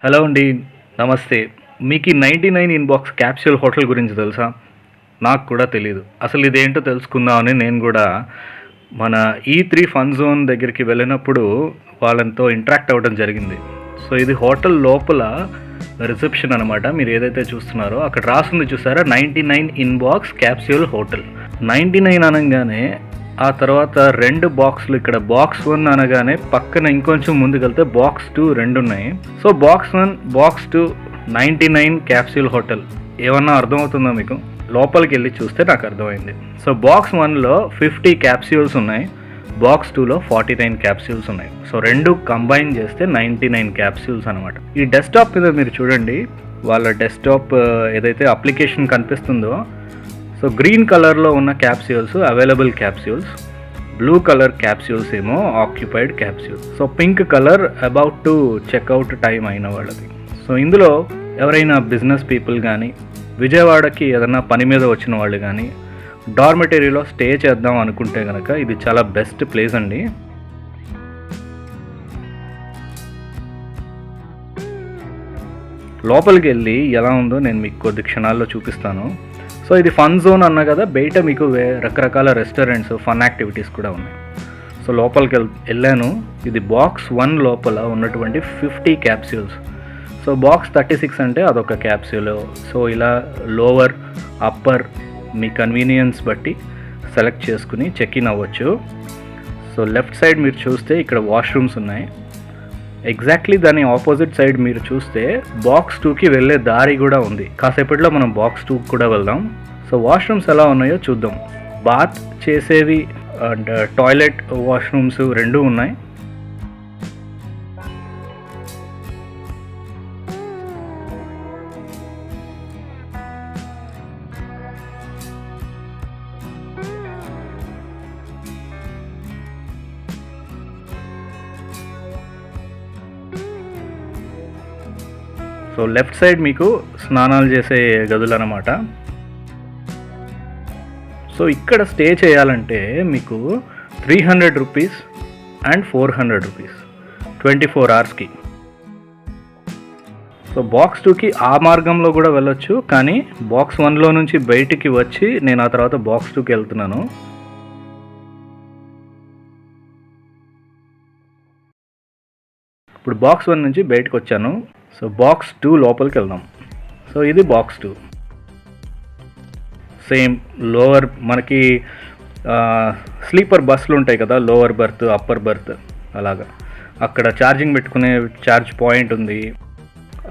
Hello అండి, నమస్తే. మీకు ఈ 99 ఇన్బాక్స్ క్యాప్సూల్ హోటల్ గురించి తెలుసా? నాకు కూడా తెలీదు. అసలు ఇదేంటో తెలుసుకుందామని నేను కూడా మన E3 ఫన్ జోన్ దగ్గరికి వెళ్ళినప్పుడు వాళ్ళతో ఇంటరాక్ట్ అవ్వడం జరిగింది. సో ఇది హోటల్ లోపల రిసెప్షన్ అనమాట. మీరు ఏదైతే చూస్తున్నారో అక్కడ రాస్తుంది చూసారా, 99 ఇన్బాక్స్ క్యాప్సూల్ హోటల్. 99 అనగానే ఆ తర్వాత 2 బాక్సులు, ఇక్కడ బాక్స్ 1 అనగానే పక్కన ఇంకొంచెం ముందుకెళ్తే బాక్స్ 2 2 ఉన్నాయి. So box 1, box 2, 99 capsule hotel. ఏమన్నా అర్థమవుతుందా మీకు? లోపలికి వెళ్ళి చూస్తే నాకు అర్థమైంది. సో బాక్స్ 1లో 50 క్యాప్సూల్స్ ఉన్నాయి, బాక్స్ 2లో 49 క్యాప్సూల్స్ ఉన్నాయి. సో రెండు కంబైన్ చేస్తే 99 క్యాప్సూల్స్ అనమాట. ఈ డెస్క్టాప్ మీద మీరు చూడండి, వాళ్ళ డెస్క్టాప్ ఏదైతే అప్లికేషన్ కనిపిస్తుందో, సో గ్రీన్ కలర్లో ఉన్న capsules available capsules, blue colour capsules ఏమో occupied capsules. So pink colour about to checkout time అయిన వాళ్ళది. సో ఇందులో ఎవరైనా బిజినెస్ పీపుల్ కానీ, విజయవాడకి ఏదైనా పని మీద వచ్చిన వాళ్ళు కానీ, డార్మిటరీలో స్టే చేద్దాం అనుకుంటే కనుక ఇది చాలా బెస్ట్ ప్లేస్ అండి. లోపలికి వెళ్ళి ఎలా ఉందో నేను మీకు కొద్ది క్షణాల్లో చూపిస్తాను. సో ఇది ఫన్ జోన్ అన్నా కదా, బయట మీకు రకరకాల రెస్టారెంట్స్, ఫన్ యాక్టివిటీస్ కూడా ఉన్నాయి. సో లోపలికి వెళ్ళాను. ఇది బాక్స్ 1 లోపల ఉన్నటువంటి 50 క్యాప్సూల్స్. సో బాక్స్ 36 అంటే అదొక క్యాప్సూల్. సో ఇలా లోవర్, అప్పర్ మీ కన్వీనియన్స్ బట్టి సెలెక్ట్ చేసుకుని చెక్ ఇన్ అవ్వచ్చు. సో లెఫ్ట్ సైడ్ మీరు చూస్తే ఇక్కడ వాష్రూమ్స్ ఉన్నాయి. ఎగ్జాక్ట్లీ దాని ఆపోజిట్ సైడ్ మీరు చూస్తే బాక్స్ 2కి వెళ్ళే దారి కూడా ఉంది. కాసేపట్లో మనం బాక్స్ 2 కూడా వెళ్దాం. సో వాష్రూమ్స్ ఎలా ఉన్నాయో చూద్దాం. బాత్ చేసేవి అండ్ టాయిలెట్ వాష్రూమ్స్ రెండూ ఉన్నాయి. సో లెఫ్ట్ సైడ్ మీకు స్నానాలు చేసే గదులు అన్నమాట. సో ఇక్కడ స్టే చేయాలంటే మీకు 300 రూపీస్ అండ్ 400 రూపీస్ 24 అవర్స్కి. సో బాక్స్ 2కి ఆ మార్గంలో కూడా వెళ్ళొచ్చు, కానీ బాక్స్ 1లో నుంచి బయటికి వచ్చి నేను ఆ తర్వాత బాక్స్ 2కి వెళ్తున్నాను. ఇప్పుడు బాక్స్ 1 నుంచి బయటకు వచ్చాను. సో బాక్స్ 2 లోపలికి వెళ్దాం. సో ఇది బాక్స్ 2. సేమ్ లోవర్ మనకి స్లీపర్ బస్సులు ఉంటాయి కదా, లోవర్ బర్త్, అప్పర్ బర్త్, అలాగా అక్కడ ఛార్జింగ్ పెట్టుకునే ఛార్జ్ పాయింట్ ఉంది.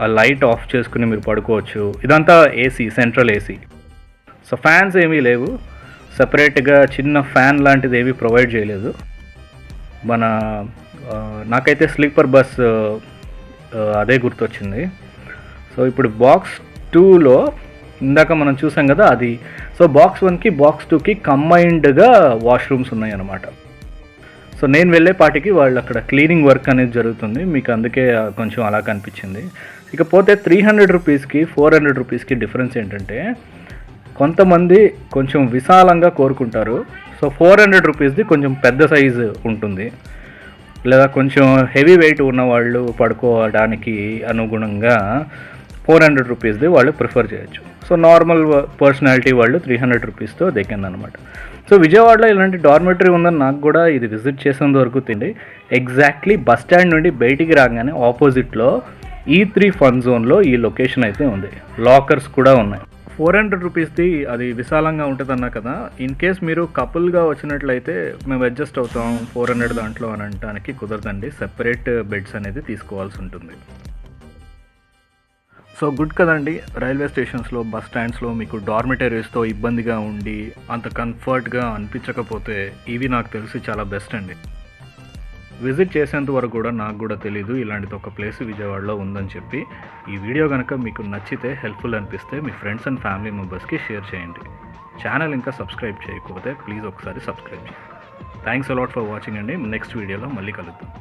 ఆ లైట్ ఆఫ్ చేసుకుని మీరు పడుకోవచ్చు. ఇదంతా AC, central AC. So fans ఏమీ లేవు, సపరేట్గా చిన్న ఫ్యాన్ లాంటిది ఏమీ ప్రొవైడ్ చేయలేదు. మన నాకైతే స్లీపర్ బస్ అదే గుర్తొచ్చింది. సో ఇప్పుడు బాక్స్ 2లో ఇందాక మనం చూసాం కదా అది. సో బాక్స్ 1కి బాక్స్ 2కి కంబైన్డ్గా వాష్రూమ్స్ ఉన్నాయి అన్నమాట. సో నేను వెళ్ళేపాటికి వాళ్ళు అక్కడ క్లీనింగ్ వర్క్ అనేది జరుగుతుంది, మీకు అందుకే కొంచెం అలా కనిపించింది. ఇకపోతే 300 రూపీస్కి 400 రూపీస్కి డిఫరెన్స్ ఏంటంటే, కొంతమంది కొంచెం విశాలంగా కోరుకుంటారు. సో 400 రూపీస్ది కొంచెం పెద్ద సైజు ఉంటుంది, లేదా కొంచెం హెవీ వెయిట్ ఉన్నవాళ్ళు పడుకోవడానికి అనుగుణంగా 400 రూపీస్ది వాళ్ళు ప్రిఫర్ చేయొచ్చు. సో నార్మల్ పర్సనాలిటీ వాళ్ళు 300 రూపీస్తో దిగిందనమాట. సో విజయవాడలో ఇలాంటి డార్మిటరీ ఉందని నాకు కూడా ఇది విజిట్ చేసేంత వరకు తిండి. ఎగ్జాక్ట్లీ బస్ స్టాండ్ నుండి బయటికి రాగానే ఆపోజిట్లో E3 ఫన్ జోన్లో ఈ లొకేషన్ అయితే ఉంది. లాకర్స్ కూడా ఉన్నాయి. 400 రూపీస్ది అది విశాలంగా ఉంటుంది అన్నా కదా. ఇన్ కేస్ మీరు కపుల్గా వచ్చినట్లయితే మేము అడ్జస్ట్ అవుతాం 400 దాంట్లో అని అనడానికి కుదరదండి. సెపరేట్ బెడ్స్ అనేది తీసుకోవాల్సి ఉంటుంది. సో గుడ్ కదండి. రైల్వే స్టేషన్స్లో, బస్ స్టాండ్స్లో మీకు డార్మిటరీస్తో ఇబ్బందిగా ఉండి అంత కంఫర్ట్గా అనిపించకపోతే ఇవి నాకు తెలిసి చాలా బెస్ట్ అండి. విజిట్ చేసేంత వరకు కూడా నాకు కూడా తెలీదు ఇలాంటిది ఒక ప్లేస్ విజయవాడలో ఉందని చెప్పి. ఈ వీడియో కనుక మీకు నచ్చితే, హెల్ప్ఫుల్ అనిపిస్తే మీ ఫ్రెండ్స్ అండ్ ఫ్యామిలీ మెంబర్స్కి షేర్ చేయండి. ఛానల్ ఇంకా సబ్స్క్రైబ్ చేయకపోతే ప్లీజ్ ఒకసారి సబ్స్క్రైబ్ చేయండి. థ్యాంక్స్ అలాట్ ఫర్ వాచింగ్ అండి. నెక్స్ట్ వీడియోలో మళ్ళీ కలుద్దాం.